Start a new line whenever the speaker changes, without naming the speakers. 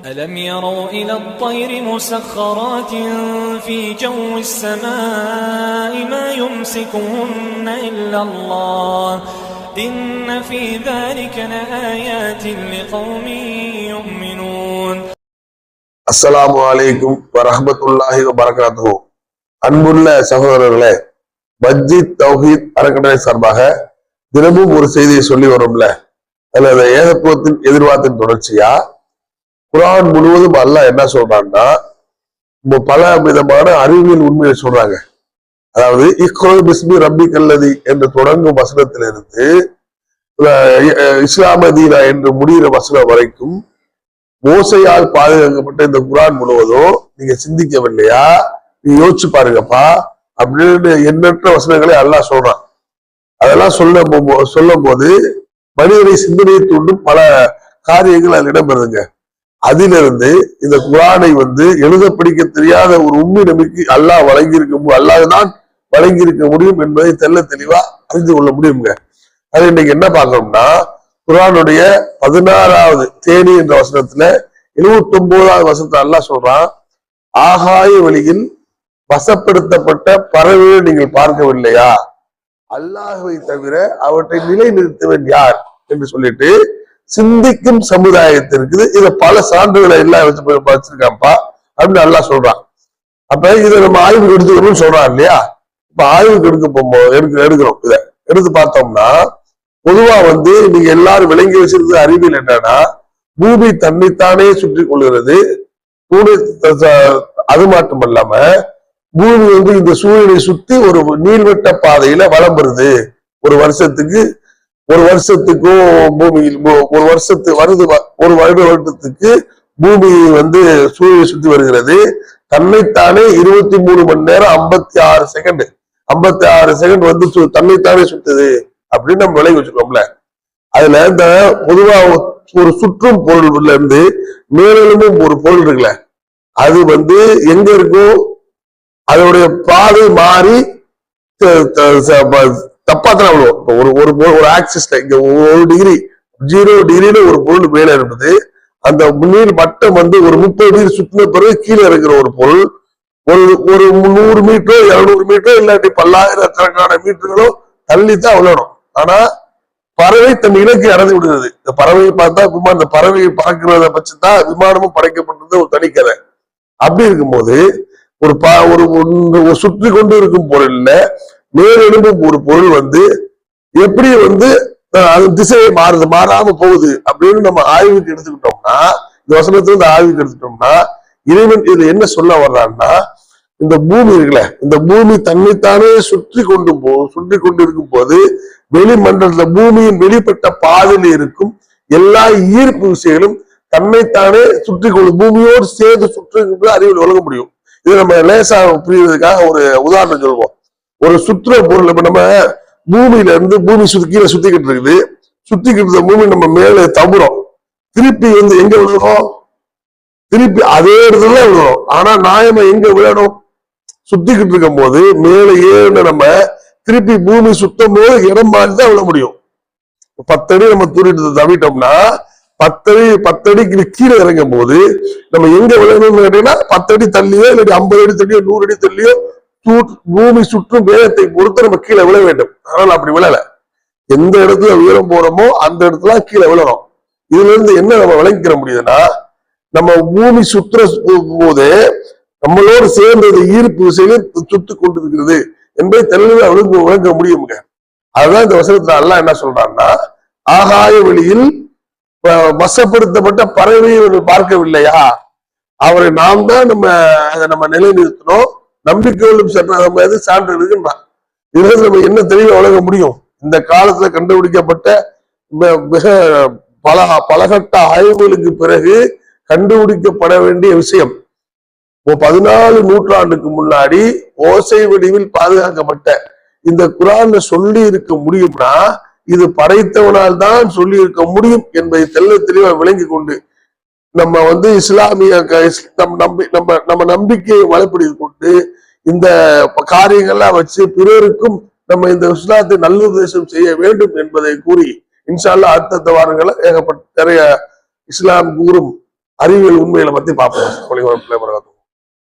ألم يروا إلى الطير مسخرات في جو السماء ما يمسكهن إلا الله إن في ذلك لآيات لقوم يؤمنون.
السلام عليكم ورحمة الله وبركاته. அன்புள்ள சகோதரர்களே, மஸ்ஜித் தௌஹீத் அறக்கட்டளை சார்பாக தினமும் ஒரு செய்தியை சொல்லி வரும்ல, அல்லது ஏகத்துவத்தின் எதிர்பார்ப்பின் தொடர்ச்சியா குர்ஆன் முழுவதும் அல்லாஹ் என்ன சொல்றான்னா, பல விதமான அறிவியல் உண்மையை சொல்றாங்க. அதாவது இக்ரா பிஸ்மி ரப்பிக்கல்லதி என்று தொடங்கும் வசனத்திலிருந்து இஸ்லாம தீனா என்று முடிகிற வசனம் வரைக்கும் மோசையால் பாதுகாக்கப்பட்ட இந்த குர்ஆன் முழுவதும் நீங்க சிந்திக்கவில்லையா, நீங்க யோசிச்சு பாருங்கப்பா அப்படின்னு எண்ணற்ற வசனங்களை அல்லாஹ் சொல்றான். அதெல்லாம் சொல்லும் போது மனிதனை சிந்தனையை தூண்டும் பல காரியங்கள் அதில் இடம்பெறுதுங்க. அதிலிருந்து இந்த குர்ஆனை எழுத படிக்க தெரியாத ஒரு உண்மை நம்பிக்கை அல்லாஹ் அல்லாஹ்தான் வழங்கியிருக்க முடியும் என்பதை தெல்ல தெளிவா அறிந்து கொள்ள முடியுங்க. அது இன்னைக்கு என்ன பார்க்கணும்னா, குர்ஆனுடைய 16வது தேனி என்ற வசனத்துல 79வது வசனத்தை அல்லாஹ் சொல்றான், ஆகாய வழியில் வசப்படுத்தப்பட்ட பறவையை நீங்கள் பார்க்கவில்லையா, அல்லாஹ்வை தவிர அவற்றை நிலைநிறுத்துவன் யார் என்று சொல்லிட்டு சிந்திக்கும் சமுதாயத்திற்கு இதை பல சான்றுகளை எல்லாம் வச்சிருக்காப்பா அப்படின்னு அல்லாஹ் சொல்றான். அப்ப இதை நம்ம ஆய்வுக்கு எடுத்துக்கணும்னு சொல்றான் இல்லையா. இப்ப ஆய்வுக்கு எடுக்கிறோம். இதை எடுத்து பார்த்தோம்னா, பொதுவா நீங்க எல்லாரும் விளங்கி வச்சிருக்க அறிவியல் என்னன்னா, பூமி தன்னைத்தானே சுற்றி கொள்கிறது. அது மட்டும் இல்லாம பூமி இந்த சூரியனை சுத்தி ஒரு நீள்வட்ட பாதையில வலம் வருது. ஒரு வருஷத்துக்கும் பூமியில் ஒரு வருடத்துக்கு பூமி சூரியனை சுத்தி வருகிறது. தன்னைத்தானே 23 மணி நேரம் 56 செகண்ட் தன்னைத்தானே சுத்துது அப்படின்னு நம்ம விளங்கி வச்சுக்கோம்ல. அதுல இந்த பொதுவா ஒரு சுற்றும் பொருள்ல இருந்து மேலும் ஒரு பொருள் இருக்குல்ல, அது எங்க இருக்கும், அதோடைய பாதை மாறி தப்பாத்தான் விழுவோம். ஒரு ஆக்சிஸ்ல இங்க 1 டிகிரி 0 டிகிரில ஒரு பொருள் மேல இருந்தது. அந்த நீர் மட்டம் ஒரு 30 டிகிரி சுத்தின பிறகு கீழே இருக்கிற ஒரு பொருள் ஒரு 100 மீட்டரோ 200 மீட்டரோ இல்லாட்டி பல்லாயிரக்கணக்கான மீட்டர்களோ தள்ளித்தான் விழணும். ஆனா பறவை தன் இலக்கை அடைந்து விடுகிறது. இந்த பறவையை பார்த்தா இந்த பறவையை பார்க்கிறத பட்சத்தான் விமானமும் படைக்கப்பட்டது ஒரு தனிக்கதை. அப்படி இருக்கும்போது ஒரு சுற்றி கொண்டு இருக்கும் பொருள்ல மேலெழும்பும் ஒரு பொருள் எப்படி அது திசையை மாறாம போகுது அப்படின்னு நம்ம ஆய்வுக்கு எடுத்துக்கிட்டோம்னா, இந்த வசனத்துல இருந்து ஆய்வுக்கு எடுத்துட்டோம்னா, இறைவன் இதுல என்ன சொல்ல வர்றான்னா, இந்த பூமி இருக்குல்ல, இந்த பூமி தன்னைத்தானே சுற்றி கொண்டு இருக்கும் போது வெளிமண்டலத்துல பூமியின் வெளிப்பட்ட பாதையில் இருக்கும் எல்லா ஈர்ப்பு விஷயங்களும் தன்னைத்தானே சுற்றி கொண்டு பூமியோடு சேர்ந்து சுற்றி அறிவில் வழங்க முடியும். இது நம்ம லேசா புரியுறதுக்காக ஒரு உதாரணம் சொல்லுவோம். ஒரு சுற்றுற பொருள், இப்ப நம்ம பூமியில இருந்து பூமி கீழே சுத்திக்கிட்டு இருக்குது. சுத்திக்கிட்டு பூமி நம்ம மேல தவறும், திருப்பி எங்க விழுறோம், திருப்பி அதே இடத்துல விழுறோம். ஆனா நாயமா எங்க விழணும், சுத்திக்கிட்டு இருக்கும் போது மேல ஏன்னு நம்ம திருப்பி பூமி சுத்தும் போது இடம் மாறிதான் விழ முடியும். 10 அடி நம்ம தூரிட்டு தவிட்டோம்னா 10 அடிக்கு கீழே இறங்கும் போது நம்ம எங்க விழணும்னு கேட்டீங்கன்னா 10 அடி தள்ளியோ இல்லாட்டி 50 அடி தள்ளியோ 100 அடி தள்ளியோ பூமி சுற்றும் வேகத்தை பொறுத்து நம்ம கீழே விழ வேண்டும். ஆனால் அப்படி விழல, எந்த இடத்துல உயரம் போறோமோ அந்த இடத்துல கீழே விழணும். இதுல இருந்து என்ன நம்ம விளங்கிக்கிற முடியுதுன்னா, நம்ம பூமி சுற்றுற போதே நம்மளோடு சேர்ந்தது ஈர்ப்பு விசையில சுத்தி கொண்டிருக்கிறது என்பதை தெளிவா விளங்க முடியுங்க. அதுதான் இந்த வசனத்துல அல்லாஹ் என்ன சொல்றான்னா, ஆகாய வெளியில் வசப்படுத்தப்பட்ட பறவையை பார்க்கவில்லையா, அவரை நாம் தான் நம்ம நிலைநிறுத்தணும், நம்பிக்கையோடும் சென்ற சான்று இருக்குன்றான். இதுல நம்ம என்ன தெளிவா வழங்க முடியும், இந்த காலத்துல கண்டுபிடிக்கப்பட்ட மிக பலகட்ட ஆய்வுகளுக்கு பிறகு கண்டுபிடிக்கப்பட வேண்டிய விஷயம். 14 நூற்றாண்டுக்கு முன்னாடி ஓசை வடிவில் பாதுகாக்கப்பட்ட இந்த குர்ஆன்ல சொல்லி இருக்க முடியும்னா, இது படைத்தவனால் தான் சொல்லி இருக்க முடியும் என்பதை தெளிவா விளங்கி கொண்டு நம்ம இஸ்லாமிய நம்ம நம்பிக்கையை வளப்படுத்தி கொண்டு இந்த காரியங்கள்லாம் வச்சு பிறருக்கும் நம்ம இந்த இஸ்லாத்தை நல்லுபதேசம் செய்ய வேண்டும் என்பதை கூறி, இன்ஷா அல்லாஹ் அடுத்த வாரங்களை ஏகப்பட்ட நிறைய இஸ்லாம் கூறும் அறிவியல் உண்மைகளை பத்தி பார்ப்போம்.